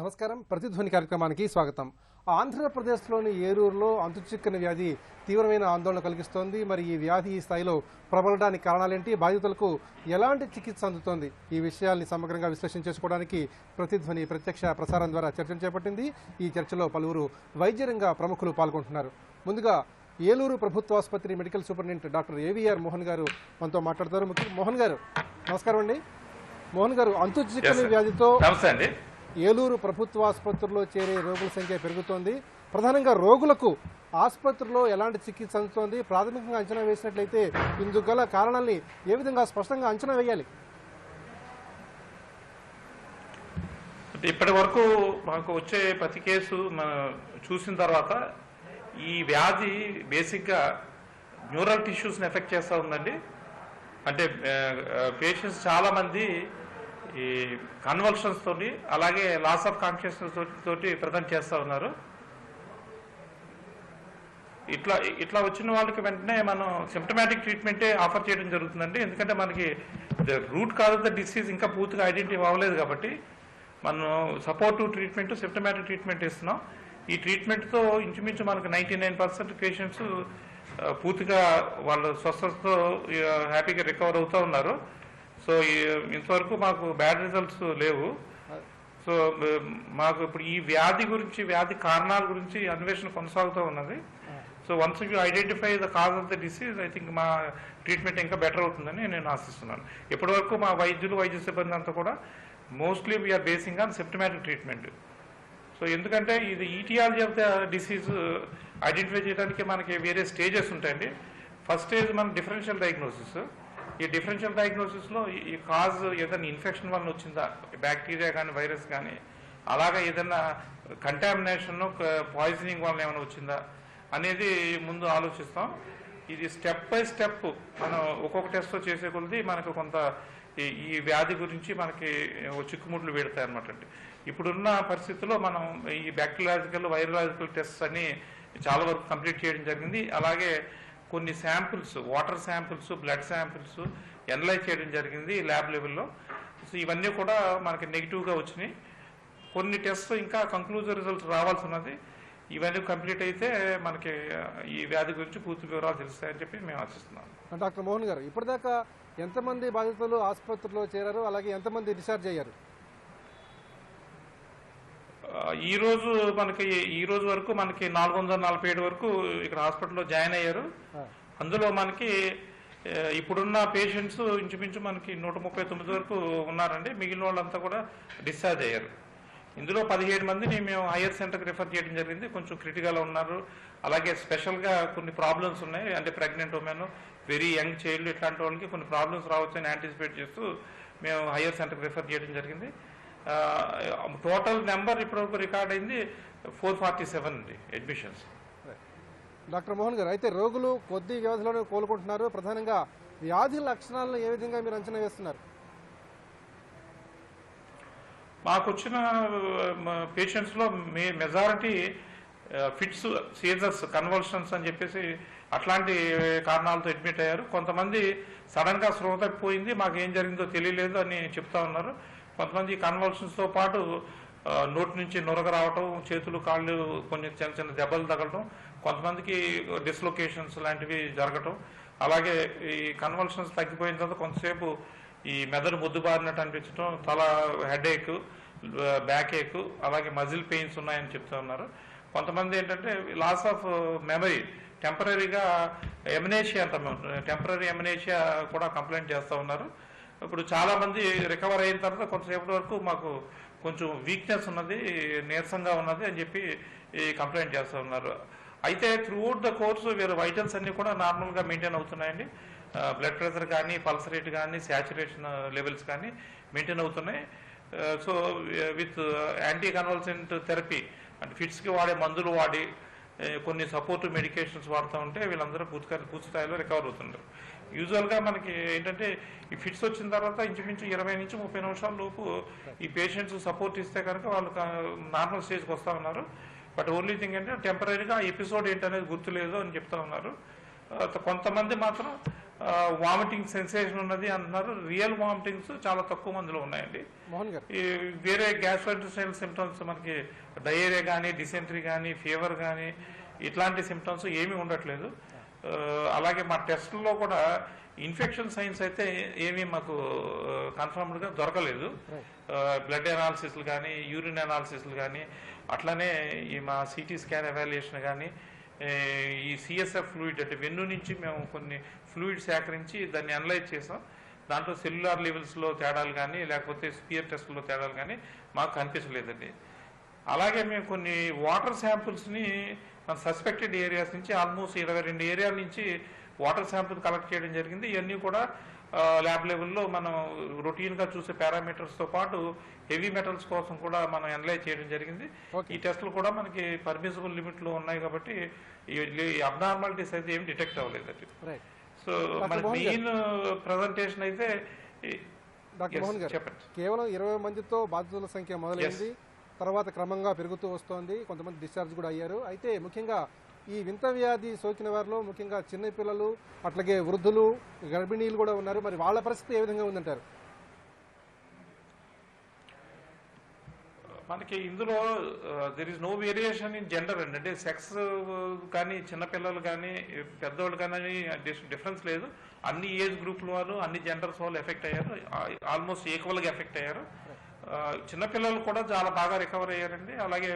నమస్కారం. ప్రతిధ్వని కార్యక్రమానికి స్వాగతం. ఆంధ్రప్రదేశ్లోని ఏలూరులో అంతుచిక్కని వ్యాధి తీవ్రమైన ఆందోళన కలిగిస్తోంది. మరి ఈ వ్యాధి ఈ స్థాయిలో ప్రబలడానికి కారణాలేంటి, బాధితులకు ఎలాంటి చికిత్స అందుతోంది, ఈ విషయాల్ని సమగ్రంగా విశ్లేషణ చేసుకోవడానికి ప్రతిధ్వని ప్రత్యక్ష ప్రసారం ద్వారా చర్చలు చేపట్టింది. ఈ చర్చలో పలువురు వైద్యరంగ ప్రముఖులు పాల్గొంటున్నారు. ముందుగా ఏలూరు ప్రభుత్వ ఆసుపత్రి medical superintendent doctor AVR Mohan గారు మనతో మాట్లాడతారు. మోహన్ గారు నమస్కారం అండి. మోహన్ గారు, అంతుచిక్కని వ్యాధితో ఏలూరు ప్రభుత్వ ఆసుపత్రిలో చేరే రోగుల సంఖ్య పెరుగుతోంది. ప్రధానంగా రోగులకు ఆసుపత్రిలో ఎలాంటి చికిత్స అందుతోంది, ప్రాథమికంగా అంచనా వేసినట్లయితే ఇందుకు గల కారణాలని ఏ విధంగా స్పష్టంగా అంచనా వేయాలి? ఇప్పటి వరకు మాకు వచ్చే ప్రతి కేసు చూసిన తర్వాత ఈ వ్యాధి బేసిక్గా న్యూరల్ టిష్యూస్ని ఎఫెక్ట్ చేస్తూ ఉందండి. అంటే పేషెంట్స్ చాలామంది ఈ కన్వల్షన్స్ తోటి అలాగే లాస్ ఆఫ్ కాన్షియస్నెస్ తోటి ప్రజెంట్ చేస్తూ ఉన్నారు. ఇట్లా వచ్చిన వాళ్ళకి వెంటనే మనం సిమ్టమాటిక్ ట్రీట్మెంటే ఆఫర్ చేయడం జరుగుతుందండి. ఎందుకంటే మనకి root cause of the disease ఇంకా పూర్తిగా ఐడెంటిఫై అవ్వలేదు కాబట్టి మనం సపోర్టివ్ ట్రీట్మెంట్, సిమ్టమాటిక్ ట్రీట్మెంట్ ఇస్తున్నాం. ఈ ట్రీట్మెంట్తో ఇంచుమించు మనకు 99% పేషెంట్స్ పూర్తిగా వాళ్ళు స్వస్థతతో హ్యాపీగా రికవర్ అవుతూ ఉన్నారు. సో ఇంతవరకు మాకు బ్యాడ్ రిజల్ట్స్ లేవు. సో మాకు ఇప్పుడు ఈ వ్యాధి గురించి, వ్యాధి కారణాల గురించి అన్వేషణ కొనసాగుతూ ఉన్నది. So once you identify the cause of the disease, I think మా ట్రీట్మెంట్ ఇంకా బెటర్ అవుతుందని నేను ఆశిస్తున్నాను. ఇప్పటివరకు మా వైద్య సిబ్బంది అంతా కూడా mostly we are basing on symptomatic treatment. So ఎందుకంటే ఇది aetiology of the disease identify చేయడానికి మనకి వేరే స్టేజెస్ ఉంటాయండి. ఫస్ట్ స్టేజ్ మన డిఫరెన్షియల్ డయాగ్నోసిస్. ఈ డిఫరెన్షియల్ డయాగ్నోసిస్లో ఈ కాజ్ ఏదైనా ఇన్ఫెక్షన్ వల్ల వచ్చిందా, బ్యాక్టీరియా కానీ వైరస్ కానీ, అలాగే ఏదైనా కంటామినేషన్ పాయిజనింగ్ వల్ల ఏమైనా వచ్చిందా అనేది ముందు ఆలోచిస్తాం. ఇది స్టెప్ బై స్టెప్ మనం ఒక్కొక్క టెస్ట్ చేసే కొద్దీ మనకు కొంత ఈ వ్యాధి గురించి మనకి చిక్కుముట్లు పెడతాయి అనమాట. అండి ఇప్పుడున్న పరిస్థితుల్లో మనం ఈ బ్యాక్టీరియాలజికల్, వైరలాజికల్ టెస్ట్స్ అన్ని చాలా వరకు కంప్లీట్ చేయడం జరిగింది. అలాగే కొన్ని samples, water samples, blood samples analyse చేయడం జరిగింది ల్యాబ్ లెవెల్లో. సో ఇవన్నీ కూడా మనకి నెగిటివ్గా వచ్చినాయి. కొన్ని టెస్ట్ ఇంకా కంక్లూజివ్ రిజల్ట్స్ రావాల్సి ఉన్నది. ఇవన్నీ కంప్లీట్ అయితే మనకి ఈ వ్యాధి గురించి పూర్తి వివరాలు తెలుస్తాయని చెప్పి మేము ఆశిస్తున్నాం. డాక్టర్ మోహన్ గారు, ఇప్పటిదాకా ఎంతమంది బాధితులు ఆసుపత్రిలో చేరారు, అలాగే ఎంతమంది డిశ్చార్జ్ అయ్యారు? ఈ రోజు వరకు మనకి 447 వరకు ఇక్కడ హాస్పిటల్లో జాయిన్ అయ్యారు. అందులో మనకి ఇప్పుడున్న పేషెంట్స్ ఇంచుమించు మనకి 139 వరకు ఉన్నారండి. మిగిలిన వాళ్ళంతా కూడా డిశ్చార్జ్ అయ్యారు. ఇందులో 17 మందిని మేము హైయర్ సెంటర్కి రిఫర్ చేయడం జరిగింది. కొంచెం క్రిటికల్గా ఉన్నారు. అలాగే స్పెషల్గా కొన్ని ప్రాబ్లమ్స్ ఉన్నాయి. అంటే pregnant women, very young child, ఇట్లాంటి వాళ్ళకి కొన్ని ప్రాబ్లమ్స్ రావచ్చని యాంటిసిపేట్ చేస్తూ మేము హైయర్ సెంటర్కి రిఫర్ చేయడం జరిగింది. టోటల్ నెంబర్ ఇప్పటివరకు రికార్డ్ అయింది 447 అండి అడ్మిషన్స్. డాక్టర్ మోహన్ గారు, అయితే రోగులు కొద్ది వ్యవధిలోనే కోలుకుంటున్నారు. ప్రధానంగా వ్యాధి లక్షణాలను ఏ విధంగా మీరు అంచనా వేస్తున్నారు? మాకు వచ్చిన పేషెంట్స్లో మెజారిటీ ఫిట్స్, సీజర్స్, కన్వల్షన్స్ అని చెప్పేసి అట్లాంటి కారణాలతో అడ్మిట్ అయ్యారు. కొంతమంది సడన్గా స్పృహ తప్పిపోయింది, మాకు ఏం జరిగిందో తెలియలేదు అని చెప్తా ఉన్నారు. కొంతమంది కన్వల్షన్స్తో పాటు నోటి నుంచి నొరగ రావటం, చేతులు కాళ్ళు కొన్ని చిన్న చిన్న దెబ్బలు తగలటం, కొంతమందికి డిస్లొకేషన్స్ లాంటివి జరగటం, అలాగే ఈ కన్వల్షన్స్ తగ్గిపోయిన తర్వాత కొంతసేపు ఈ మెదడు ముద్దుబారినట్టు అనిపించడం, తల హెడేక్, బ్యాక్ ఏక్, అలాగే మజిల్ పెయిన్స్ ఉన్నాయని చెప్తూ ఉన్నారు. కొంతమంది ఏంటంటే లాస్ ఆఫ్ మెమరీ, టెంపరీగా ఎమనేషియా అంటాం, టెంపరీ ఎమనేషియా కూడా కంప్లైంట్ చేస్తూ ఉన్నారు. ఇప్పుడు చాలామంది రికవర్ అయిన తర్వాత కొంతసేపటి వరకు మాకు కొంచెం వీక్నెస్ ఉన్నది, నీరసంగా ఉన్నది అని చెప్పి కంప్లైంట్ చేస్తూ ఉన్నారు. అయితే త్రూఅవుట్ ద కోర్స్ వీరు వైటల్స్ అన్నీ కూడా నార్మల్గా మెయింటైన్ అవుతున్నాయండి. బ్లడ్ ప్రెషర్ కానీ, పల్స్ రేట్ కానీ, శాచురేషన్ లెవెల్స్ కానీ మెయింటైన్ అవుతున్నాయి. So with anti convulsant therapy అంటే ఫిట్స్కి వాడే మందులు వాడి కొన్ని సపోర్టివ్ మెడికేషన్స్ వాడుతూ ఉంటే వీళ్ళందరూ పూర్తి స్థాయిలో రికవర్ అవుతున్నారు. యూజువల్గా మనకి ఏంటంటే ఈ ఫిట్స్ వచ్చిన తర్వాత ఇంచుమించు 20 నుంచి 30 నిమిషాల లోపు ఈ పేషెంట్స్ సపోర్ట్ ఇస్తే కనుక వాళ్ళు నార్మల్ స్టేజ్కి వస్తూ ఉన్నారు. బట్ ఓన్లీ థింగ్ ఏంటంటే టెంపరీగా ఎపిసోడ్ ఏంటనేది గుర్తులేదు అని చెప్తా ఉన్నారు. కొంతమంది మాత్రం వామిటింగ్ సెన్సేషన్ ఉన్నది అంటున్నారు. రియల్ వామిటింగ్స్ చాలా తక్కువ మందిలో ఉన్నాయండి. మోహన్ గారు, ఈ వేరే గ్యాస్ట్రైటిస్ సిమ్టమ్స్ మనకి డయేరియా కానీ, డిసెంట్రీ కానీ, ఫీవర్ కానీ ఇట్లాంటి సిమ్టమ్స్ ఏమీ ఉండట్లేదు. అలాగే మా టెస్ట్లో కూడా ఇన్ఫెక్షన్ సైన్స్ అయితే ఏమీ మాకు కన్ఫర్మ్డ్గా దొరకలేదు. బ్లడ్ అనాలిసిస్లు కానీ, యూరిన్ అనాలిసిస్లు కానీ, అట్లానే ఈ మా సిటీ స్కాన్ ఎవాల్యుయేషన్ కానీ, ఈ సిఎస్ఎఫ్ ఫ్లూయిడ్ అంటే వెన్ను నుంచి మేము కొన్ని ఫ్లూయిడ్ సేకరించి దాన్ని అనలైజ్ చేసాం. దాంట్లో సెల్యులార్ లెవెల్స్లో తేడాలు కానీ, లేకపోతే స్పియర్ టెస్ట్లో తేడాలు కానీ మాకు కనిపించలేదండి. అలాగే మేము కొన్ని వాటర్ శాంపుల్స్ని మన సస్పెక్టెడ్ ఏరియాస్ నుంచి ఆల్మోస్ట్ 22 ఏరియాల నుంచి వాటర్ శాంపుల్ కలెక్ట్ చేయడం జరిగింది. ఇవన్నీ కూడా ల్యాబ్ లెవెల్లో మనం రొటీన్గా చూసే పారామీటర్స్తో పాటు హెవీ మెటల్స్ కోసం కూడా మనం అనలైజ్ చేయడం జరిగింది. ఈ టెస్టులు కూడా మనకి పర్మిసిబుల్ లిమిట్లో ఉన్నాయి కాబట్టి ఈ అబ్నార్మాలిటీస్ అయితే ఏం డిటెక్ట్ అవ్వలేదండి. సో మన మెయిన్ ప్రజెంటేషన్ అయితే డాక్టర్ మోహన్ గారు, చెప్పండి. కేవలం 20 మందితో బాధితుల సంఖ్య మొదలైంది, తర్వాత క్రమంగా పెరుగుతూ వస్తోంది, కొంతమంది డిశ్చార్జ్ కూడా అయ్యారు. అయితే ముఖ్యంగా ఈ వింత వ్యాధి సోకిన వారిలో ముఖ్యంగా చిన్నపిల్లలు, అట్లాగే వృద్ధులు, గర్భిణీలు కూడా ఉన్నారు. మరి వాళ్ళ పరిస్థితి ఏ విధంగా ఉందంటారు? మనకి ఇందులో there is no variation in gender అండి. అంటే సెక్స్ కానీ, చిన్నపిల్లలు కానీ, పెద్దవాళ్ళు కానీ డిఫరెన్స్ లేదు. అన్ని ఏజ్ గ్రూప్ల వాళ్ళు, అన్ని జెండర్స్ వాళ్ళు ఎఫెక్ట్ అయ్యారు, ఆల్మోస్ట్ ఈక్వల్గా ఎఫెక్ట్ అయ్యారు. చిన్నపిల్లలు కూడా చాలా బాగా రికవర్ అయ్యారండి. అలాగే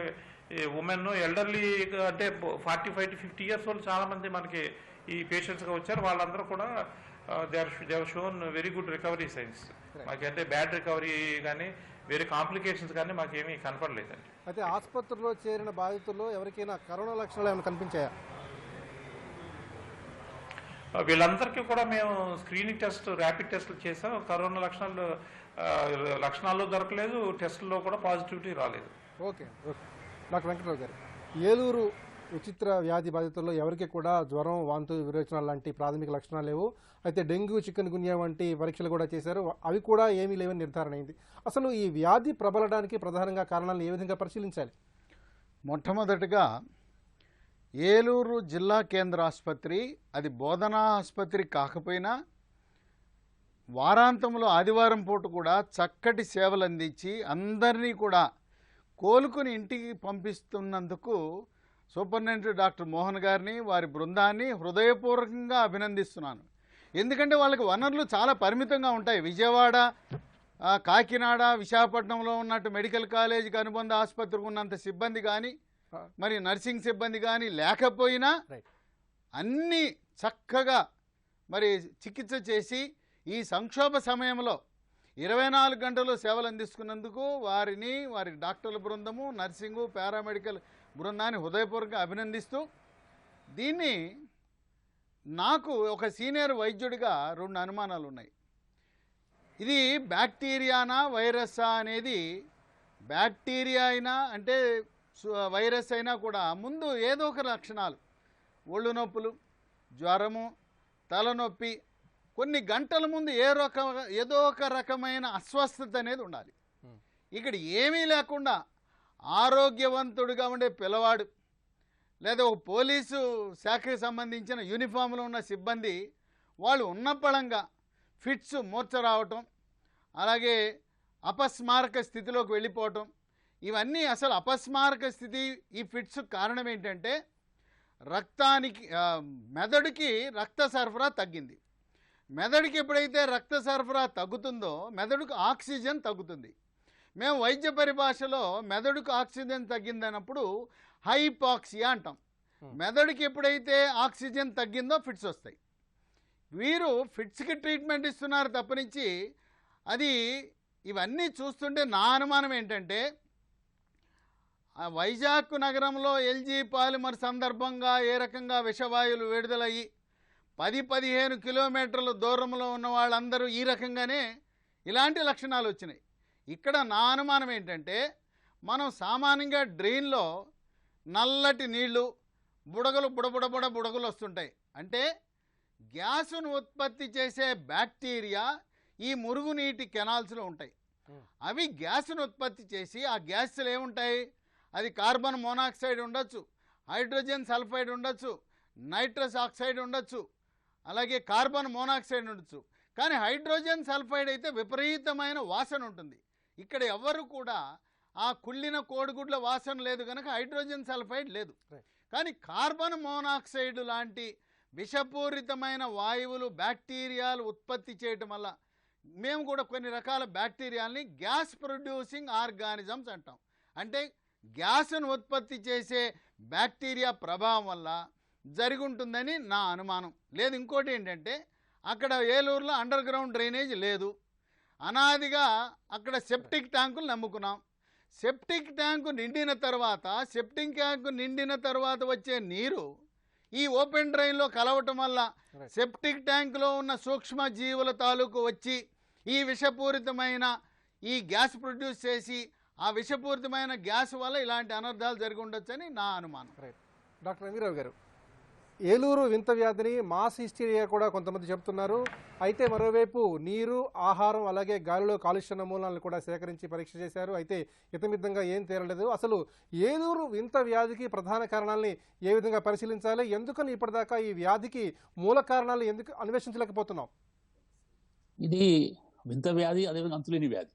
ఉమెన్, ఎల్డర్లీ అంటే 45 to 50 years వాళ్ళు చాలా మంది మనకి ఈ పేషెంట్స్గా వచ్చారు. వాళ్ళందరూ కూడా they are shown very good recovery signs. మాకంటే బ్యాడ్ రికవరీ కానీ, వేరే కాంప్లికేషన్స్ కానీ మాకేమీ కనపడలేదండి. అయితే ఆసుపత్రిలో చేరిన బాధితుల్లో ఎవరికైనా కరోనా లక్షణాలు ఏమైనా కనిపించాయా? వీళ్ళందరికీ కూడా మేము స్క్రీనింగ్ టెస్ట్, ర్యాపిడ్ టెస్టులు చేసాం. కరోనా లక్షణాల్లో దొరకలేదు, టెస్టుల్లో కూడా పాజిటివిటీ రాలేదు. Okay okay. డాక్టర్ వెంకటరావు గారు, ఏలూరు విచిత్ర వ్యాధి బాధితుల్లో ఎవరికి కూడా జ్వరం, వాంతు, విరోచనాలు లాంటి ప్రాథమిక లక్షణాలు లేవు. అయితే డెంగ్యూ, చికెన్ గున్యా వంటి పరీక్షలు కూడా చేశారు, అవి కూడా ఏమీ లేవని నిర్ధారణ అయింది. అసలు ఈ వ్యాధి ప్రబలడానికి ప్రధానంగా కారణాలను ఏ విధంగా పరిశీలించాలి? మొట్టమొదటిగా ఏలూరు జిల్లా కేంద్ర ఆసుపత్రి, అది బోధనా ఆసుపత్రి కాకపోయినా వారాంతంలో ఆదివారం పూట కూడా చక్కటి సేవలు అందించి అందరినీ కూడా కోలుకుని ఇంటికి పంపిస్తున్నందుకు సూపరింటెండెంట్ డాక్టర్ మోహన్ గారిని, వారి బృందాన్ని హృదయపూర్వకంగా అభినందిస్తున్నాను. ఎందుకంటే వాళ్ళకి వనరులు చాలా పరిమితంగా ఉంటాయి. విజయవాడ, కాకినాడ, విశాఖపట్నంలో ఉన్నట్టు మెడికల్ కాలేజీకి అనుబంధ ఆసుపత్రికి ఉన్నంత సిబ్బంది కానీ, మరి నర్సింగ్ సిబ్బంది కానీ లేకపోయినా అన్నీ చక్కగా మరి చికిత్స చేసి ఈ సంక్షోభ సమయంలో 24 గంటలు సేవలు అందిస్తున్నందుకు వారిని, వారి డాక్టర్ల బృందము, నర్సింగు, పారామెడికల్ బృందాన్ని హృదయపూర్వకంగా అభినందిస్తూ, దీన్ని నాకు ఒక సీనియర్ వైద్యుడిగా 2 అనుమానాలు ఉన్నాయి. ఇది బ్యాక్టీరియానా వైరస్సా అనేది, బ్యాక్టీరియా అయినా అంటే వైరస్ అయినా కూడా ముందు ఏదో ఒక లక్షణాలు, ఒళ్ళు నొప్పులు, జ్వరము, తలనొప్పి, కొన్ని గంటల ముందు ఏదో ఒక రకమైన అస్వస్థత అనేది ఉండాలి. ఇక్కడ ఏమీ లేకుండా ఆరోగ్యవంతుడిగా ఉండే పిల్లవాడు లేదా ఒక పోలీసు శాఖకు సంబంధించిన యూనిఫామ్లో ఉన్న సిబ్బంది వాళ్ళు ఉన్నపళంగా ఫిట్స్, మూర్ఛ రావటం, అలాగే అపస్మారక స్థితిలోకి వెళ్ళిపోవటం, ఇవన్నీ అసలు అపస్మారక స్థితి, ఈ ఫిట్స్ కారణం ఏంటంటే మెదడుకి రక్త సరఫరా తగ్గింది. మెదడుకి ఎప్పుడైతే రక్త సరఫరా తగ్గుతుందో మెదడుకు ఆక్సిజన్ తగ్గుతుంది. మేము వైద్య పరిభాషలో మెదడుకు ఆక్సిజన్ తగ్గిందన్నప్పుడు హైపాక్సియా అంటాం. మెదడుకి ఎప్పుడైతే ఆక్సిజన్ తగ్గిందో ఫిట్స్ వస్తాయి. వీరు ఫిట్స్కి ట్రీట్మెంట్ ఇస్తున్నారు తప్పనించి అది ఇవన్నీ చూస్తుంటే నా అనుమానం ఏంటంటే, వైజాగ్ నగరంలో ఎల్జీ పాలిమర్ సందర్భంగా ఏ రకంగా విషవాయువులు విడుదలయ్యి 10-15 కిలోమీటర్ల దూరంలో ఉన్న వాళ్ళందరూ ఈ రకంగానే ఇలాంటి లక్షణాలు వచ్చినాయి. ఇక్కడ నా అనుమానం ఏంటంటే, మనం సామాన్యంగా డ్రైన్లో నల్లటి నీళ్లు బుడగలు వస్తుంటాయి. అంటే గ్యాసును ఉత్పత్తి చేసే బ్యాక్టీరియా ఈ మురుగునీటి కెనాల్స్లో ఉంటాయి. అవి గ్యాసును ఉత్పత్తి చేసి ఆ గ్యాస్లు ఏముంటాయి, అది కార్బన్ మోనాక్సైడ్ ఉండొచ్చు, హైడ్రోజన్ సల్ఫైడ్ ఉండొచ్చు, నైట్రస్ ఆక్సైడ్ ఉండొచ్చు, అలాగే కార్బన్ మోనాక్సైడ్ ఉండొచ్చు. కానీ హైడ్రోజన్ సల్ఫైడ్ అయితే విపరీతమైన వాసన ఉంటుంది. ఇక్కడ ఎవ్వరు కూడా ఆ కుళ్ళిన కోడిగుడ్ల వాసన లేదు కనుక హైడ్రోజన్ సల్ఫైడ్ లేదు. కానీ కార్బన్ మోనాక్సైడ్ లాంటి విషపూరితమైన వాయువులు బ్యాక్టీరియాలు ఉత్పత్తి చేయటం వల్ల మేము కూడా కొన్ని రకాల బ్యాక్టీరియాల్ని గ్యాస్ ప్రొడ్యూసింగ్ ఆర్గానిజమ్స్ అంటాం. అంటే గ్యాస్ను ఉత్పత్తి చేసే బ్యాక్టీరియా ప్రభావం వల్ల జరిగి ఉంటుందని నా అనుమానం. లేదు, ఇంకోటి ఏంటంటే అక్కడ ఏలూరులో అండర్ గ్రౌండ్ డ్రైనేజ్ లేదు. అనాదిగా అక్కడ సెప్టిక్ ట్యాంకులు నమ్ముకున్నాం. సెప్టిక్ ట్యాంకు నిండిన తర్వాత వచ్చే నీరు ఈ ఓపెన్ డ్రైన్లో కలవటం వల్ల సెప్టిక్ ట్యాంకులో ఉన్న సూక్ష్మ జీవుల తాలూకు వచ్చి ఈ విషపూరితమైన ఈ గ్యాస్ ప్రొడ్యూస్ చేసి ఆ విషపూరితమైన గ్యాస్ వల్ల ఇలాంటి అనర్థాలు జరిగి ఉండొచ్చని నా అనుమానం. డాక్టర్ ఎంవీరావు గారు, ఏలూరు వింత వ్యాధిని మాస్ హిస్టీరియా కూడా కొంతమంది చెప్తున్నారు. అయితే మరోవైపు నీరు, ఆహారం, అలాగే గాలిలో కాలుష్య నమూనాలను కూడా సేకరించి పరీక్ష చేశారు. అయితే ఇతమిద్దంగా ఏం తేలలేదు. అసలు ఏలూరు వింత వ్యాధికి ప్రధాన కారణాలని ఏ విధంగా పరిశీలించాలి? ఎందుకని ఇప్పటిదాకా ఈ వ్యాధికి మూల కారణాలు ఎందుకు అన్వేషించలేకపోతున్నాం? ఇది వింత వ్యాధి, అదేవిధంగా అంతులేని వ్యాధి.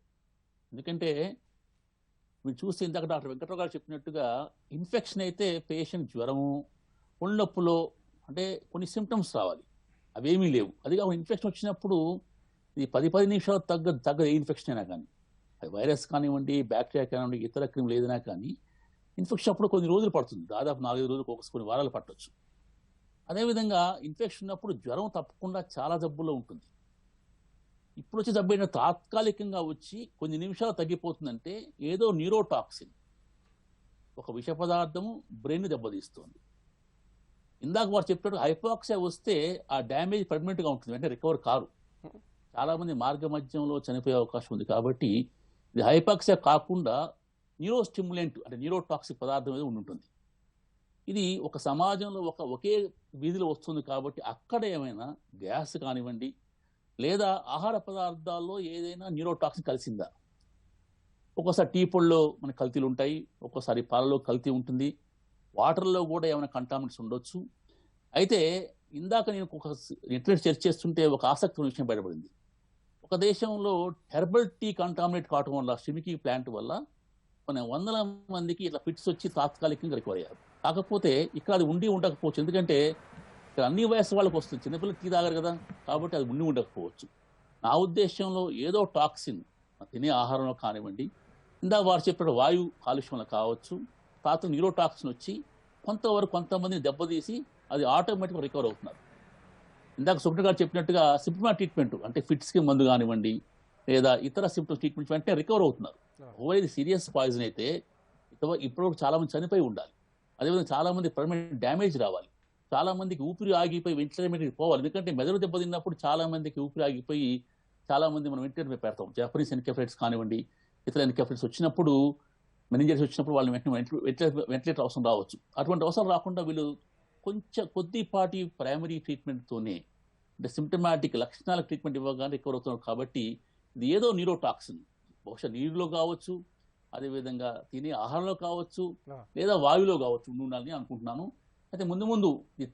ఎందుకంటే మీరు చూస్తే ఇందాక డాక్టర్ వెంకట్రావు గారు చెప్పినట్టుగా ఇన్ఫెక్షన్ అయితే పేషెంట్ జ్వరము, ఒళ్ళొప్పులో అంటే కొన్ని సిమ్టమ్స్ రావాలి, అవేమీ లేవు. అది కాకుండా ఇన్ఫెక్షన్ వచ్చినప్పుడు ఇది 10 నిమిషాలు తగ్గ ఏ ఇన్ఫెక్షన్ అయినా కానీ, అది వైరస్ కానివ్వండి, బ్యాక్టీరియా కానివ్వండి, ఇతర క్రిములు ఏదైనా కానీ ఇన్ఫెక్షన్ అప్పుడు కొన్ని రోజులు పడుతుంది. దాదాపు 4-5 రోజులు, కొన్ని వారాలు పట్టవచ్చు. అదేవిధంగా ఇన్ఫెక్షన్ ఉన్నప్పుడు జ్వరం తప్పకుండా చాలా జబ్బుల్లో ఉంటుంది. ఇప్పుడు వచ్చే జబ్బు ఏంటంటే తాత్కాలికంగా వచ్చి కొన్ని నిమిషాలు తగ్గిపోతుందంటే ఏదో న్యూరోటాక్సిన్, ఒక విష పదార్థము బ్రెయిన్ దెబ్బతీస్తుంది. ఇందాక వారు చెప్పినట్టు హైపాక్సియా వస్తే ఆ డ్యామేజ్ పర్మనెంట్గా ఉంటుంది, అంటే రికవర్ కారు. చాలా మంది మార్గ మధ్యంలో చనిపోయే అవకాశం ఉంది. కాబట్టి ఇది హైపాక్సియా కాకుండా న్యూరో స్టిమ్యులెంట్ అంటే న్యూరోటాక్సిక్ పదార్థం మీద ఉంటుంది. ఇది ఒక సమాజంలో ఒకే వీధిలో వస్తుంది కాబట్టి అక్కడ ఏమైనా గ్యాస్ కానివ్వండి లేదా ఆహార పదార్థాల్లో ఏదైనా న్యూరోటాక్సిన్ కలిసిందా. ఒక్కోసారి టీ పొడిలో మనకి కల్తీలు ఉంటాయి, ఒక్కోసారి పాలలో కల్తీ ఉంటుంది, వాటర్లో కూడా ఏమైనా కంటామినెంట్స్ ఉండొచ్చు. అయితే ఇందాక నేను ఒక ఇంటర్నెట్ సెర్చ్ చేస్తుంటే ఒక ఆసక్తికరమైన విషయం బయటపడింది. ఒక దేశంలో హెర్బల్ టీ కంటామినేట్ కావటం వల్ల, షిమికీ ప్లాంట్ వల్ల కొన్ని 100 మందికి ఇట్లా ఫిట్స్ వచ్చి తాత్కాలికంగా రికవర్ అయ్యారు. కాకపోతే ఇక్కడ అది ఉండకపోవచ్చు, ఎందుకంటే ఇక్కడ అన్ని వయసు వాళ్ళకి వస్తుంది. చిన్నపిల్లలు టీ తాగారు కదా, కాబట్టి అది ఉండకపోవచ్చు. నా ఉద్దేశంలో ఏదో టాక్సిన్ తినే ఆహారంలో కానివ్వండి, ఇందాక వారు చెప్పిన వాయు కాలుష్యంలో కావచ్చు, న్యూరోటాక్సిన్ వచ్చి కొంతమందిని దెబ్బతీసి అది ఆటోమేటిక్గా రికవర్ అవుతున్నారు. ఇందాక సుబ్రహ్మణ్య గారు చెప్పినట్టుగా సిమ్టమాటిక్ ట్రీట్మెంట్ అంటే ఫిట్స్కి మందు కానివ్వండి లేదా ఇతర సిమ్టమ్స్ ట్రీట్మెంట్ వెంటనే రికవర్ అవుతున్నారు. ఓవర్ సీరియస్ పాయిజన్ అయితే ఇప్పుడు చాలా మంది చనిపోయి ఉండాలి. అదేవిధంగా చాలా మంది పర్మనెంట్ డ్యామేజ్ రావాలి, చాలా మందికి ఊపిరి ఆగిపోయి వెంటిలేటర్కి పోవాలి. ఎందుకంటే మెదడు దెబ్బతిన్నప్పుడు చాలా మందికి ఊపిరి ఆగిపోయి చాలా మంది మనం వెంటిలేటర్ పెడతాం. జపనీస్ ఎన్కెఫలైటిస్ కానివ్వండి, ఇతర ఎన్కెఫలైటిస్ వచ్చినప్పుడు, మెనింజైటిస్ వచ్చినప్పుడు వాళ్ళని వెంటిలేటర్ అవసరం రావచ్చు. అటువంటి అవసరం రాకుండా వీళ్ళు కొద్దిపాటి ప్రైమరీ ట్రీట్మెంట్తోనే అంటే సిమ్టమాటిక్ లక్షణాల ట్రీట్మెంట్ ఇవ్వగానే రికవర్ అవుతున్నారు. కాబట్టి ఇది ఏదో న్యూరోటాక్సిన్ బహుశా నీరులో కావచ్చు, అదేవిధంగా తినే ఆహారంలో కావచ్చు, లేదా వాయువులో కావచ్చు ఉండాలని అనుకుంటున్నాను. అయితే ముందు ఇది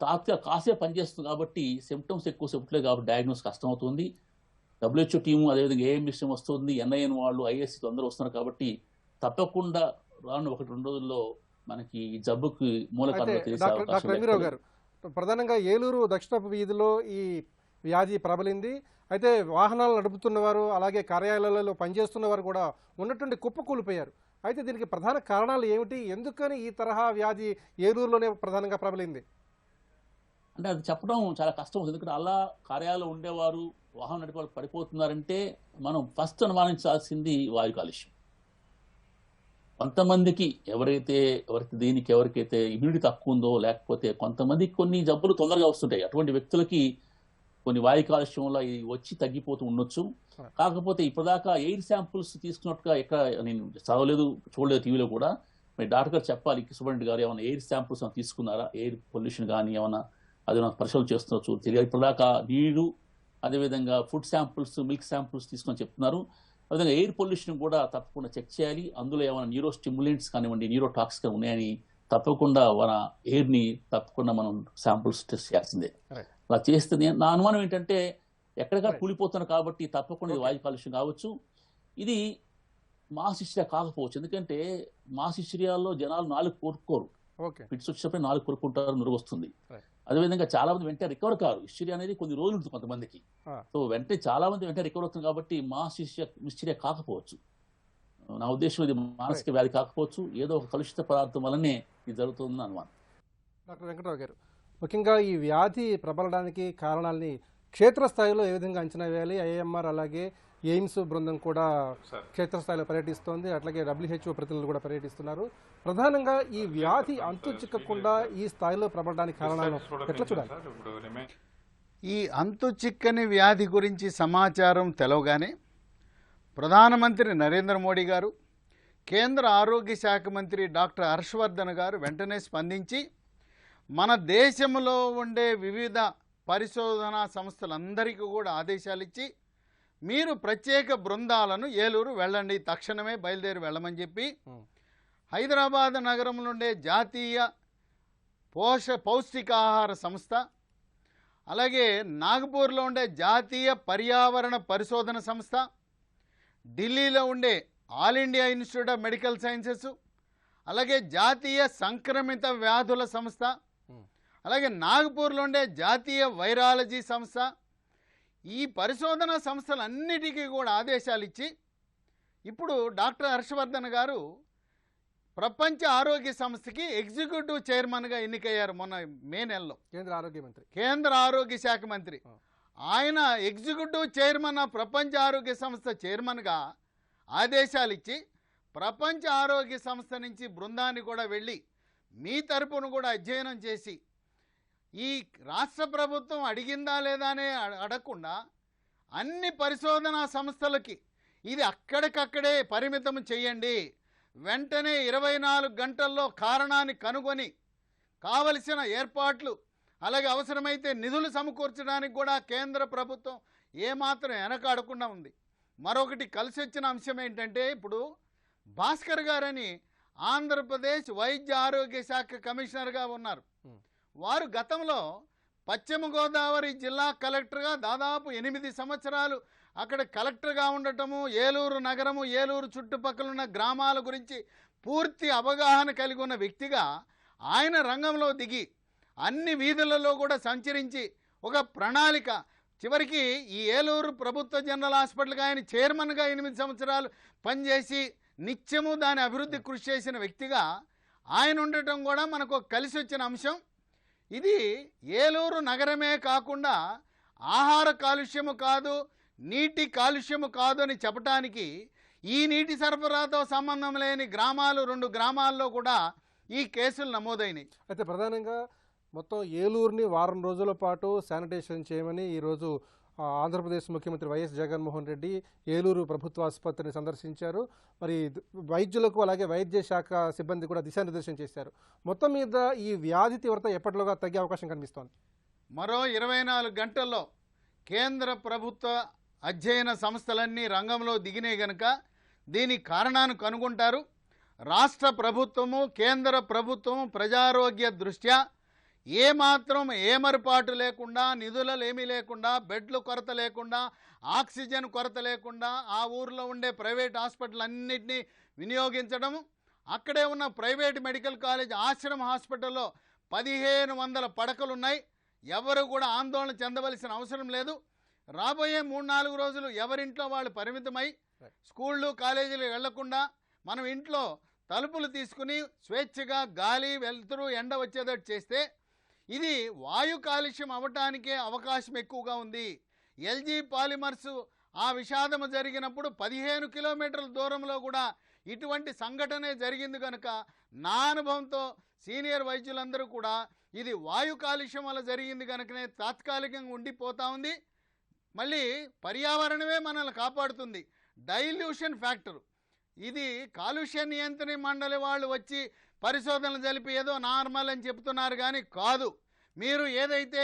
కాసే పనిచేస్తుంది కాబట్టి సిమ్టమ్స్ ఎక్కువ చెప్పట్లేదు కాబట్టి డయాగ్నోస్ కష్టం అవుతుంది. WHO టీము, అదేవిధంగా ఏఎంఎస్ వస్తుంది, NIN వాళ్ళు, ISC అందరూ వస్తున్నారు. కాబట్టి తప్పకుండా రాను 1-2 రోజుల్లో మనకి ఈ జబ్బుకి మూల కారణం తెలిసే అవకాశం గారు, ప్రధానంగా ఏలూరు దక్షిణపు వీధిలో ఈ వ్యాధి ప్రబలింది. అయితే వాహనాలు నడుపుతున్న వారు, అలాగే కార్యాలయాలలో పనిచేస్తున్న వారు కూడా ఉన్నటువంటి కుప్పకూలిపోయారు. అయితే దీనికి ప్రధాన కారణాలు ఏమిటి? ఎందుకని ఈ తరహా వ్యాధి ఏలూరులోనే ప్రధానంగా ప్రబలింది? అంటే అది చెప్పడం చాలా కష్టం అవుతుంది. ఎందుకంటే అలా కార్యాలయంలో ఉండేవారు, వాహనం నడిపే పడిపోతున్నారంటే మనం ఫస్ట్ అనుమానించాల్సింది వాయు కాలుష్యం. కొంతమందికి ఎవరైతే ఎవరికైతే ఇమ్యూనిటీ తక్కువ ఉందో, లేకపోతే కొంతమందికి కొన్ని జబ్బులు తొందరగా వస్తుంటాయి, అటువంటి వ్యక్తులకి కొన్ని వాయు కాలుష్యం వల్ల వచ్చి తగ్గిపోతూ ఉండొచ్చు. కాకపోతే ఇప్పటిదాకా ఎయిర్ శాంపుల్స్ తీసుకున్నట్టుగా ఎక్కడ నేను చదవలేదు, చూడలేదు టీవీలో కూడా. మరి డాక్టర్ గారు చెప్పాలి, సుబ్రహ్మణ్య గారు ఏమైనా ఎయిర్ శాంపుల్స్ తీసుకున్నారా, ఎయిర్ పొల్యూషన్ కానీ ఏమైనా అది పరిశోధన చేస్తున్నారు తెలియదు. ఇప్పటిదాకా నీరు, అదేవిధంగా ఫుడ్ శాంపుల్స్, మిల్క్ శాంపుల్స్ తీసుకొని చెప్తున్నారు. అదేవిధంగా ఎయిర్ పొల్యూషన్ కూడా తప్పకుండా చెక్ చేయాలి. అందులో ఏమైనా న్యూరో స్టిమ్యులెంట్స్ కానివ్వండి, న్యూరోటాక్సిక్ ఉన్నాయని తప్పకుండా మన ఎయిర్ని తప్పకుండా మనం శాంపుల్స్ టెస్ట్ చేయాల్సిందే. అలా చేస్తే నా అనుమానం ఏంటంటే ఎక్కడికక్కడ కూలిపోతున్నారు కాబట్టి తప్పకుండా ఇది వాయు కాలుష్యం కావచ్చు. ఇది మాస్ హిస్టరియా కాకపోవచ్చు, ఎందుకంటే మాస్ హిస్టరియాలో జనాలు 4 కోరుకోరు, ఫిట్స్ వచ్చినప్పుడు 4 కోరుకుంటారు, నురుగు వస్తుంది. అదేవిధంగా చాలా మంది వెంటనే రికవర్ కారు. హిస్టరీ అనేది కొన్ని రోజులు ఉంటుంది కొంతమందికి. సో వెంటనే చాలా మంది వెంటనే రికవర్ అవుతుంది కాబట్టి మాస్ హిస్టరియా కాకపోవచ్చు. నా ఉద్దేశం ఇది మానసిక వ్యాధి కాకపోవచ్చు, ఏదో ఒక కలుషిత పదార్థం వల్లనే ఇది జరుగుతుందని అనుమానం. డాక్టర్ వెంకటరావు గారు, ముఖ్యంగా ఈ వ్యాధి ప్రబలడానికి కారణాలని క్షేత్రస్థాయిలో ఏ విధంగా అంచనా వేయాలి? ఐఎంఆర్ అలాగే ఎయిమ్స్ బృందం కూడా క్షేత్రస్థాయిలో పర్యటిస్తోంది, అట్లాగే WHO ప్రతినిధులు కూడా పర్యటిస్తున్నారు. ప్రధానంగా ఈ వ్యాధి అంతు చిక్కకుండా ఈ స్థాయిలో ప్రబలడానికి కారణాలను ఎట్లా చూడాలి? ఈ అంతు చిక్కని వ్యాధి గురించి సమాచారం తెలవగానే ప్రధానమంత్రి నరేంద్ర మోడీ గారు, కేంద్ర ఆరోగ్య శాఖ మంత్రి డాక్టర్ హర్షవర్ధన్ గారు వెంటనే స్పందించి మన దేశంలో ఉండే వివిధ పరిశోధనా సంస్థలందరికీ కూడా ఆదేశాలు ఇచ్చి మీరు ప్రత్యేక బృందాలను ఏలూరు వెళ్ళండి, తక్షణమే బయలుదేరి వెళ్ళమని చెప్పి హైదరాబాద్ నగరంలో ఉండే జాతీయ పౌష్టికాహార సంస్థ, అలాగే నాగపూర్లో ఉండే జాతీయ పర్యావరణ పరిశోధన సంస్థ, ఢిల్లీలో ఉండే all India institute of medical sciences, అలాగే జాతీయ సంక్రమిత వ్యాధుల సంస్థ, అలాగే నాగపూర్లో ఉండే జాతీయ వైరాలజీ సంస్థ, ఈ పరిశోధన సంస్థలన్నిటికీ కూడా ఆదేశాలు ఇచ్చి ఇప్పుడు డాక్టర్ హర్షవర్ధన్ గారు ప్రపంచ ఆరోగ్య సంస్థకి ఎగ్జిక్యూటివ్ చైర్మన్గా ఎన్నికయ్యారు మొన్న మే నెలలో. కేంద్ర ఆరోగ్య శాఖ మంత్రి ఆయన ఎగ్జిక్యూటివ్ చైర్మన్ ప్రపంచ ఆరోగ్య సంస్థ చైర్మన్గా ఆదేశాలు ఇచ్చి ప్రపంచ ఆరోగ్య సంస్థ నుంచి బృందాన్ని కూడా వెళ్ళి మీ తరపున కూడా అధ్యయనం చేసి ఈ రాష్ట్ర ప్రభుత్వం అడిగిందా లేదా అనే అడగకుండా అన్ని పరిశోధనా సంస్థలకి ఇది అక్కడికక్కడే పరిమితం చేయండి, వెంటనే 24 గంటల్లో కారణాన్ని కనుగొని కావలసిన ఏర్పాట్లు అలాగే అవసరమైతే నిధులు సమకూర్చడానికి కూడా కేంద్ర ప్రభుత్వం ఏమాత్రం వెనకాడకుండా ఉంది. మరొకటి కలిసి వచ్చిన అంశం ఏంటంటే, ఇప్పుడు భాస్కర్ గారని ఆంధ్రప్రదేశ్ వైద్య ఆరోగ్య శాఖ కమిషనర్గా ఉన్నారు. వారు గతంలో పశ్చిమ గోదావరి జిల్లా కలెక్టర్గా దాదాపు 8 సంవత్సరాలు అక్కడ కలెక్టర్గా ఉండటము, ఏలూరు నగరము ఏలూరు చుట్టుపక్కల ఉన్న గ్రామాల గురించి పూర్తి అవగాహన కలిగి ఉన్న వ్యక్తిగా ఆయన రంగంలో దిగి అన్ని వీధులలో కూడా సంచరించి ఒక ప్రణాళిక, చివరికి ఈ ఏలూరు ప్రభుత్వ జనరల్ హాస్పిటల్గా ఆయన చైర్మన్గా 8 సంవత్సరాలు పనిచేసి నిత్యము దాని అభివృద్ధి కృషి చేసిన వ్యక్తిగా ఆయన ఉండటం కూడా మనకు కలిసి వచ్చిన అంశం. ఇది ఏలూరు నగరమే కాకుండా ఆహార కాలుష్యము కాదు, నీటి కాలుష్యము కాదు అని చెప్పడానికి ఈ నీటి సరఫరాతో సంబంధం లేని గ్రామాలు 2 గ్రామాల్లో కూడా ఈ కేసులు నమోదైనాయి. అయితే ప్రధానంగా మొత్తం ఏలూరుని వారం రోజుల పాటు శానిటైజేషన్ చేయమని ఈరోజు ఆంధ్రప్రదేశ్ ముఖ్యమంత్రి వైఎస్ జగన్మోహన్ రెడ్డి ఏలూరు ప్రభుత్వ ఆసుపత్రిని సందర్శించారు. మరి వైద్యులకు అలాగే వైద్య శాఖ సిబ్బంది కూడా దిశానిర్దేశం చేశారు. మొత్తం మీద ఈ వ్యాధి తీవ్రత ఎప్పటిలోగా తగ్గే అవకాశం కనిపిస్తోంది. మరో 24 గంటల్లో కేంద్ర ప్రభుత్వ అధ్యయన సంస్థలన్నీ రంగంలో దిగినే గనక దీని కారణాన్ని కనుగొంటారు. రాష్ట్ర ప్రభుత్వము కేంద్ర ప్రభుత్వము ప్రజారోగ్య దృష్ట్యా ఏమాత్రం ఏమరపాటు లేకుండా, నిధులు ఏమీ లేకుండా, బెడ్లు కొరత లేకుండా, ఆక్సిజన్ కొరత లేకుండా ఆ ఊర్లో ఉండే ప్రైవేట్ హాస్పిటల్ అన్నింటినీ వినియోగించడము, అక్కడే ఉన్న ప్రైవేట్ మెడికల్ కాలేజ్ ఆశ్రమ హాస్పిటల్లో 1500 పడకలు ఉన్నాయి. ఎవరు కూడా ఆందోళన చెందవలసిన అవసరం లేదు. రాబోయే 3-4 రోజులు ఎవరింట్లో వాళ్ళు పరిమితమై స్కూళ్ళు కాలేజీలు వెళ్లకుండా మనం ఇంట్లో తలుపులు తీసుకుని స్వేచ్ఛగా గాలి వెలుతురు ఎండ వచ్చేటట్టు చేస్తే ఇది వాయు కాలుష్యం అవ్వటానికే అవకాశం ఎక్కువగా ఉంది. ఎల్జీ పాలిమర్స్ ఆ విషాదము జరిగినప్పుడు 15 కిలోమీటర్ల దూరంలో కూడా ఇటువంటి సంఘటనే జరిగింది కనుక నా అనుభవంతో సీనియర్ వైద్యులందరూ కూడా ఇది వాయు కాలుష్యం వల్ల జరిగింది కనుకనే తాత్కాలికంగా ఉండిపోతా ఉంది. మళ్ళీ పర్యావరణమే మనల్ని కాపాడుతుంది. డైల్యూషన్ ఫ్యాక్టర్ ఇది కాలుష్య నియంత్రణ మండలి వాళ్ళు వచ్చి పరిశోధనలు జరిపి ఏదో నార్మల్ అని చెప్తున్నారు కానీ కాదు. మీరు ఏదైతే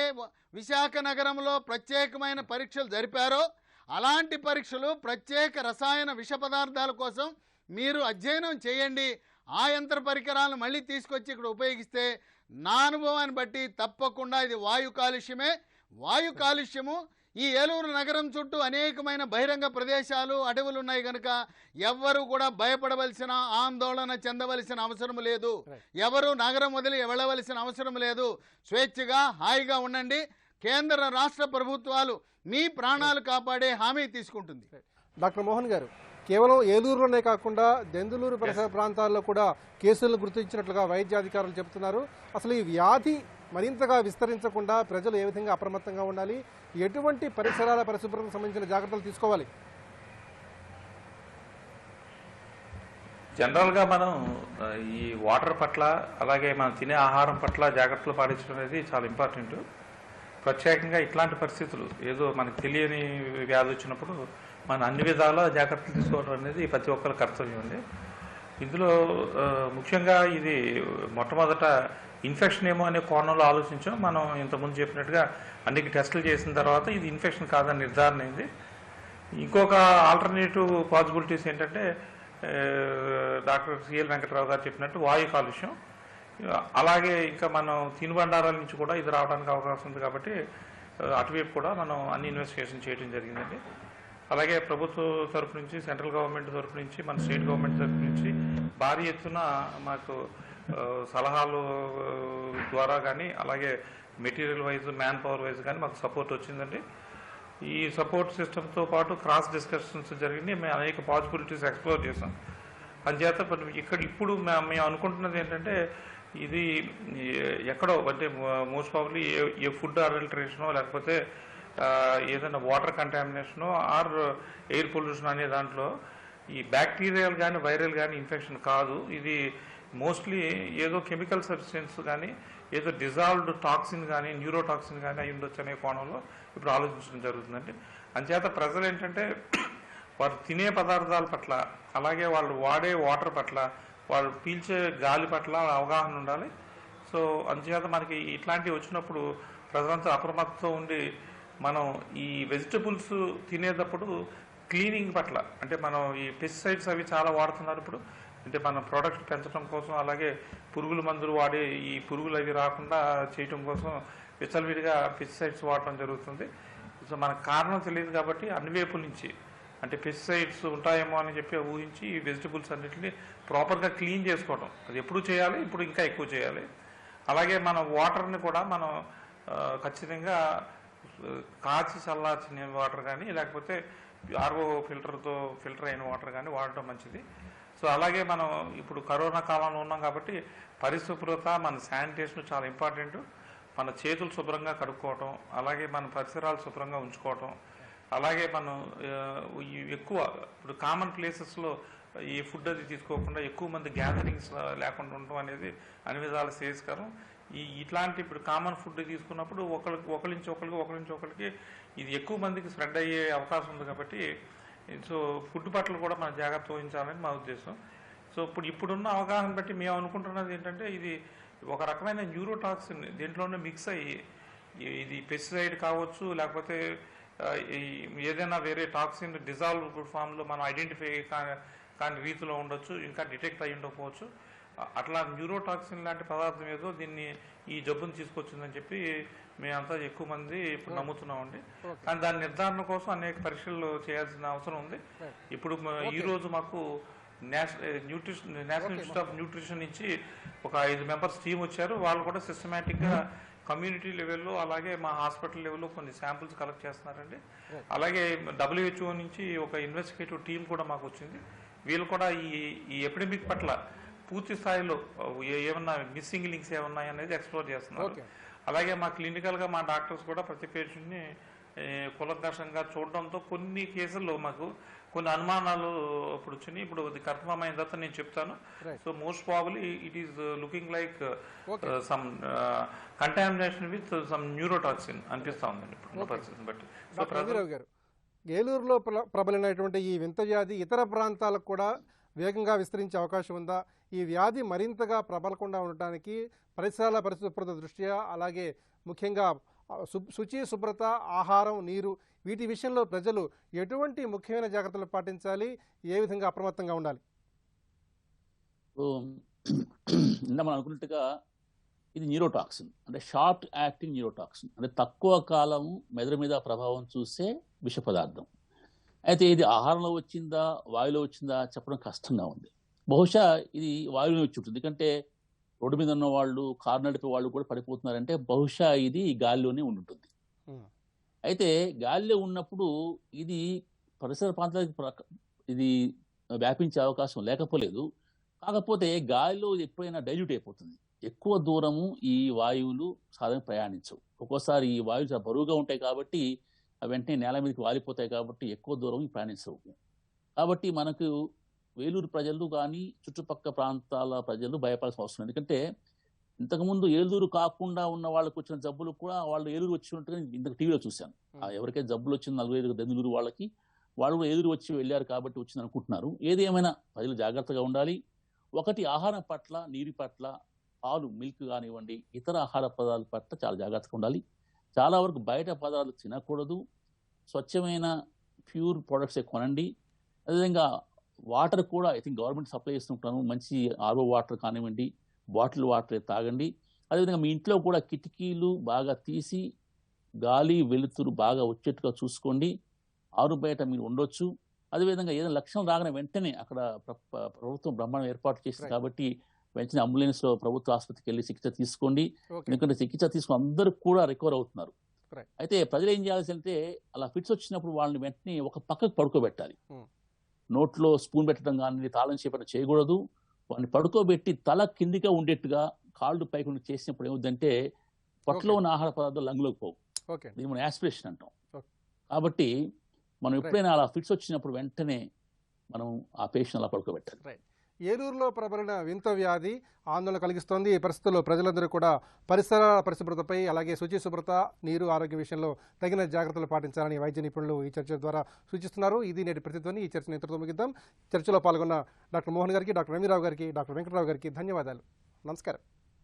విశాఖ నగరంలో ప్రత్యేకమైన పరీక్షలు జరిపారో అలాంటి పరీక్షలు ప్రత్యేక రసాయన విష పదార్థాల కోసం మీరు అధ్యయనం చేయండి. ఆ యంత్ర పరికరాలను మళ్ళీ తీసుకొచ్చి ఇక్కడ ఉపయోగిస్తే నా అనుభవాన్ని బట్టి తప్పకుండా ఇది వాయు కాలుష్యమే. వాయు కాలుష్యము ఈ ఏలూరు నగరం చుట్టూ అనేకమైన బహిరంగ ప్రదేశాలు అడవులు ఉన్నాయి కనుక ఎవ్వరూ కూడా భయపడవలసిన ఆందోళన చెందవలసిన అవసరం లేదు. ఎవరు నగరం వదిలి వెళ్ళవలసిన అవసరం లేదు. స్వేచ్ఛగా హాయిగా ఉండండి. కేంద్ర రాష్ట్ర ప్రభుత్వాలు మీ ప్రాణాలు కాపాడే హామీ తీసుకుంటుంది. డాక్టర్ మోహన్ గారు, కేవలం ఏలూరులోనే కాకుండా దెందులూరు పరిసర ప్రాంతాల్లో కూడా కేసులను గుర్తించినట్లుగా వైద్యాధికారులు చెబుతున్నారు. అసలు ఈ వ్యాధి మరింతగా విస్తరించకుండా ప్రజలు ఏ విధంగా అప్రమత్తంగా ఉండాలి, ఎటువంటి పరిసరాల పరిశుభ్రతకు సంబంధించిన జాగ్రత్తలు తీసుకోవాలి? జనరల్గా మనం ఈ వాటర్ పట్ల అలాగే మనం తినే ఆహారం పట్ల జాగ్రత్తలు పాటించడం అనేది చాలా ఇంపార్టెంట్. ప్రత్యేకంగా ఇట్లాంటి పరిస్థితులు ఏదో మనకు తెలియని వ్యాధి వచ్చినప్పుడు మనం అన్ని విధాల జాగ్రత్తలు తీసుకోవడం అనేది ప్రతి ఒక్కరి కర్తవ్యం ఉంది. ఇందులో ముఖ్యంగా ఇది మొట్టమొదట ఇన్ఫెక్షన్ ఏమో అనే కోణంలో ఆలోచించాం. మనం ఇంతకుముందు చెప్పినట్టుగా అన్ని టెస్టులు చేసిన తర్వాత ఇది ఇన్ఫెక్షన్ కాదని నిర్ధారణ అయింది. ఇంకొక ఆల్టర్నేటివ్ పాసిబిలిటీస్ ఏంటంటే డాక్టర్ సిఎల్ వెంకటరావు గారు చెప్పినట్టు వాయు కాలుష్యం, అలాగే ఇంకా మనం తినుబండారాల నుంచి కూడా ఇది రావడానికి అవకాశం ఉంది. కాబట్టి అటువైపు కూడా మనం అన్ని ఇన్వెస్టిగేషన్ చేయడం జరిగిందండి. అలాగే ప్రభుత్వ తరఫు నుంచి, సెంట్రల్ గవర్నమెంట్ తరఫు నుంచి, మన స్టేట్ గవర్నమెంట్ తరఫు నుంచి భారీ ఎత్తున మాకు సలహాలు ద్వారా కానీ అలాగే material wise, man power wise కానీ మాకు సపోర్ట్ వచ్చిందండి. ఈ సపోర్ట్ సిస్టమ్తో పాటు క్రాస్ డిస్కషన్స్ జరిగినాయి. మేము అనేక పాసిబిలిటీస్ ఎక్స్ప్లోర్ చేసాం. అందుచేత ఇప్పుడు మేము అనుకుంటున్నది ఏంటంటే ఇది ఎక్కడో అంటే మోస్ట్ ప్రాబబ్లీ ఏ ఫుడ్ అడల్టరేషనో లేకపోతే ఏదైనా water contamination are air pollution అనే దాంట్లో ఈ బ్యాక్టీరియల్ కానీ వైరల్ కానీ ఇన్ఫెక్షన్ కాదు. ఇది మోస్ట్లీ ఏదో కెమికల్ సబ్స్టెన్స్ కానీ ఏదో డిజాల్వ్డ్ టాక్సిన్ కానీ న్యూరోటాక్సిన్ కానీ అయి ఉండొచ్చు అనే కోణంలో ఇప్పుడు ఆలోచించడం జరుగుతుందండి. అంచేత ప్రజలు ఏంటంటే వారు తినే పదార్థాల పట్ల అలాగే వాళ్ళు వాడే వాటర్ పట్ల వాళ్ళు పీల్చే గాలి పట్ల అవగాహన ఉండాలి. సో అందుచేత మనకి ఇట్లాంటివి వచ్చినప్పుడు ప్రజలంతా అప్రమత్తతో ఉండి మనం ఈ వెజిటబుల్స్ తినేటప్పుడు క్లీనింగ్ పట్ల అంటే మనం ఈ పెస్టిసైడ్స్ అవి చాలా వాడుతున్నారు ఇప్పుడు. అంటే మన ప్రోడక్ట్ పెంచడం కోసం అలాగే పురుగుల మందులు వాడే ఈ పురుగులు అవి రాకుండా చేయటం కోసం విచ్చలవిడిగా పెస్టిసైడ్స్ వాడటం జరుగుతుంది. సో మనకు కారణం తెలియదు కాబట్టి అన్ని వైపుల నుంచి అంటే పెస్టిసైడ్స్ ఉంటాయేమో అని చెప్పి ఊహించి ఈ వెజిటబుల్స్ అన్నింటినీ ప్రాపర్గా క్లీన్ చేసుకోవడం అది ఎప్పుడు చేయాలి, ఇప్పుడు ఇంకా ఎక్కువ చేయాలి. అలాగే మన వాటర్ని కూడా మనం ఖచ్చితంగా కాచి చల్లార్చిన వాటర్ కానీ లేకపోతే ఆర్ఓ ఫిల్టర్ అయిన వాటర్ కానీ వాడటం మంచిది. సో అలాగే మనం ఇప్పుడు కరోనా కాలంలో ఉన్నాం కాబట్టి పరిశుభ్రత, మన శానిటేషన్ చాలా ఇంపార్టెంట్. మన చేతులు శుభ్రంగా కడుక్కోవటం, అలాగే మన పరిసరాలు శుభ్రంగా ఉంచుకోవటం, అలాగే మనం ఎక్కువ ఇప్పుడు కామన్ ప్లేసెస్లో ఈ ఫుడ్ అది తీసుకోకుండా ఎక్కువ మంది గ్యాదరింగ్స్ లేకుండా ఉండటం అనేది అన్ని విధాల శ్రేయస్కరం. ఇట్లాంటి ఇప్పుడు కామన్ ఫుడ్ తీసుకున్నప్పుడు ఒకరి నుంచి ఒకరికి ఇది ఎక్కువ మందికి స్ప్రెడ్ అయ్యే అవకాశం ఉంది. కాబట్టి సో ఫుడ్ పట్ల కూడా మనం జాగ్రత్త వహించాలని మా ఉద్దేశం. సో ఇప్పుడున్న అవగాహన బట్టి మేము అనుకుంటున్నది ఏంటంటే ఇది ఒక రకమైన న్యూరోటాక్సిన్ దీంట్లోనే మిక్స్ అయ్యి ఇది పెస్టిసైడ్ కావచ్చు లేకపోతే ఏదైనా వేరే టాక్సిన్ డిజాల్వ్ ఫామ్లో మనం ఐడెంటిఫై కాని రీతిలో ఉండొచ్చు, ఇంకా డిటెక్ట్ అయ్యి ఉండకపోవచ్చు. అట్లా న్యూరోటాక్సిన్ లాంటి పదార్థం ఏదో దీన్ని ఈ జబ్బును తీసుకొచ్చిందని చెప్పి మేమంతా ఎక్కువ మంది ఇప్పుడు నమ్ముతున్నామండి. కానీ దాని నిర్ధారణ కోసం అనేక పరీక్షలు చేయాల్సిన అవసరం ఉంది. ఇప్పుడు ఈ రోజు మాకు నేషనల్ ఇన్స్టిట్యూట్ ఆఫ్ న్యూట్రిషన్ నుంచి ఒక 5 మెంబర్స్ టీం వచ్చారు. వాళ్ళు కూడా సిస్టమేటిక్గా కమ్యూనిటీ లెవెల్లో అలాగే మా హాస్పిటల్ లెవెల్లో కొన్ని శాంపుల్స్ కలెక్ట్ చేస్తున్నారండి. అలాగే WHO నుంచి ఒక ఇన్వెస్టిగేటివ్ టీం కూడా మాకు వచ్చింది. వీళ్ళు కూడా ఈ ఎపిడమిక్ పట్ల పూర్తి స్థాయిలో ఏమన్నా మిస్సింగ్ లింక్స్ ఏమన్నాయి అనేది ఎక్స్ప్లోర్ చేస్తున్నారు. అలాగే మా క్లినికల్గా మా డాక్టర్స్ కూడా ప్రతి పేషెంట్ని కులంకషంగా చూడడంతో కొన్ని కేసుల్లో మాకు కొన్ని అనుమానాలు ఇప్పుడు వచ్చినాయి. ఇప్పుడు అది కన్ఫర్మ్ అయిన తర్వాత నేను చెప్తాను. So most probably it is looking like some contamination with some neurotoxin అనిపిస్తా ఉందండి ఇప్పుడు పరిస్థితిని బట్టి. ఏలూరులో ప్రబలినటువంటి ఈ వింత వ్యాధి ఇతర ప్రాంతాలకు కూడా వేగంగా విస్తరించే అవకాశం ఉందా? ఈ వ్యాధి మరింతగా ప్రబలకుండా ఉండటానికి పరిసరాల పరిశుభ్రత దృష్ట్యా అలాగే ముఖ్యంగా శుచి, శుభ్రత, ఆహారం, నీరు వీటి విషయంలో ప్రజలు ఎటువంటి ముఖ్యమైన జాగ్రత్తలు పాటించాలి, ఏ విధంగా అప్రమత్తంగా ఉండాలి? నిన్న మనం అనుకున్నట్టుగా ఇది న్యూరోటాక్సిన్, అంటే షార్ట్ యాక్టింగ్ న్యూరోటాక్సిన్, అంటే తక్కువ కాలం మెదడు మీద ప్రభావం చూసే విష పదార్థం. అయితే ఇది ఆహారంలో వచ్చిందా వాయులో వచ్చిందా చెప్పడం కష్టంగా ఉంది. బహుశా ఇది వాయువులో వచ్చి ఉంటుంది, ఎందుకంటే రోడ్డు మీద ఉన్న వాళ్ళు, కారు నడిపే వాళ్ళు కూడా పడిపోతున్నారంటే బహుశా ఇది గాలిలోనే ఉంటుంది. అయితే గాలిలో ఉన్నప్పుడు ఇది పరిసర ప్రాంతాలకు ఇది వ్యాపించే అవకాశం లేకపోలేదు. కాకపోతే గాలిలో ఇది ఎప్పుడైనా డైల్యూట్ అయిపోతుంది. ఎక్కువ దూరము ఈ వాయువులు సాధారణ ప్రయాణించవు. ఒక్కోసారి ఈ వాయువులు చాలా బరువుగా ఉంటాయి కాబట్టి అవి వెంటనే నేల మీదకి వాలిపోతాయి కాబట్టి ఎక్కువ దూరం ప్రయాణించవు. కాబట్టి మనకు వేలూరు ప్రజలు కానీ చుట్టుపక్కల ప్రాంతాల ప్రజలు భయపడాల్సిన అవసరం. ఎందుకంటే ఇంతకుముందు ఏలూరు కాకుండా ఉన్న వాళ్ళకి వచ్చిన జబ్బులు కూడా వాళ్ళు ఏలూరు వచ్చి ఉంటే ఇంతకు టీవీలో చూశాను. ఎవరికైతే జబ్బులు వచ్చింది 45 దెందులూరు వాళ్ళకి, వాళ్ళు కూడా ఏలూరు వచ్చి వెళ్ళారు కాబట్టి వచ్చింది అనుకుంటున్నారు. ఏది ఏమైనా ప్రజలు జాగ్రత్తగా ఉండాలి. ఒకటి, ఆహారం పట్ల, నీరు పట్ల, పాలు, మిల్క్ కానివ్వండి, ఇతర ఆహార పదార్థాల పట్ల చాలా జాగ్రత్తగా ఉండాలి. చాలా వరకు బయట పదార్థాలు తినకూడదు. స్వచ్ఛమైన ప్యూర్ ప్రొడక్ట్సే కొనండి. అదేవిధంగా వాటర్ కూడా ఐ థింక్ గవర్నమెంట్ సప్లై చేస్తుంటాను. మంచి ఆర్ఓ వాటర్ కానివ్వండి, బాటిల్ వాటర్ తాగండి. అదేవిధంగా మీ ఇంట్లో కూడా కిటికీలు బాగా తీసి గాలి వెలుతురు బాగా వచ్చేట్టుగా చూసుకోండి. ఆరు బయట మీరు ఉండొచ్చు. అదేవిధంగా ఏదైనా లక్షణం రాగానే వెంటనే అక్కడ ప్రభుత్వం బ్రహ్మాండం ఏర్పాటు చేసింది కాబట్టి వెంటనే అంబులెన్స్లో ప్రభుత్వ ఆసుపత్రికి వెళ్ళి చికిత్స తీసుకోండి. ఎందుకంటే చికిత్స తీసుకుని అందరూ కూడా రికవర్ అవుతున్నారు. అయితే ప్రజలు ఏం చేయాల్సి అంటే అలా ఫిట్స్ వచ్చినప్పుడు వాళ్ళని వెంటనే ఒక పక్కకు పడుకోబెట్టాలి. నోట్లో స్పూన్ పెట్టడం కానీ తాళం చేపట్టడం చేయకూడదు. వాడిని పడుకోబెట్టి తల కిందిగా ఉండేట్టుగా కాళ్ళు పైకి చేసినప్పుడు ఏమవుతుందంటే పొట్టలో ఉన్న ఆహార పదార్థాలు లంగులోకి పోవు. దీన్ని మనం యాస్పిరేషన్ అంటాం. కాబట్టి మనం ఎప్పుడైనా అలా ఫిట్స్ వచ్చినప్పుడు వెంటనే మనం ఆ పేషెంట్ అలా పడుకోబెట్టాలి. ఏలూరులో ప్రబలిన వింత వ్యాధి ఆందోళన కలిగిస్తోంది. ఈ పరిస్థితుల్లో ప్రజలందరూ కూడా పరిసర పరిశుభ్రతపై, అలాగే శుచి శుభ్రత, నీరు, ఆరోగ్య విషయంలో తగిన జాగ్రత్తలు పాటించాలని వైద్య నిపుణులు ఈ చర్చ ద్వారా సూచిస్తున్నారు. ఇది నేటి ప్రతిధ్వని. ఈ చర్చను ఇంతటితో ముగిద్దాం. చర్చలో పాల్గొన్న డాక్టర్ మోహన్ గారికి, డాక్టర్ రమీరావు గారికి, డాక్టర్ వెంకటరావు గారికి ధన్యవాదాలు. నమస్కారం.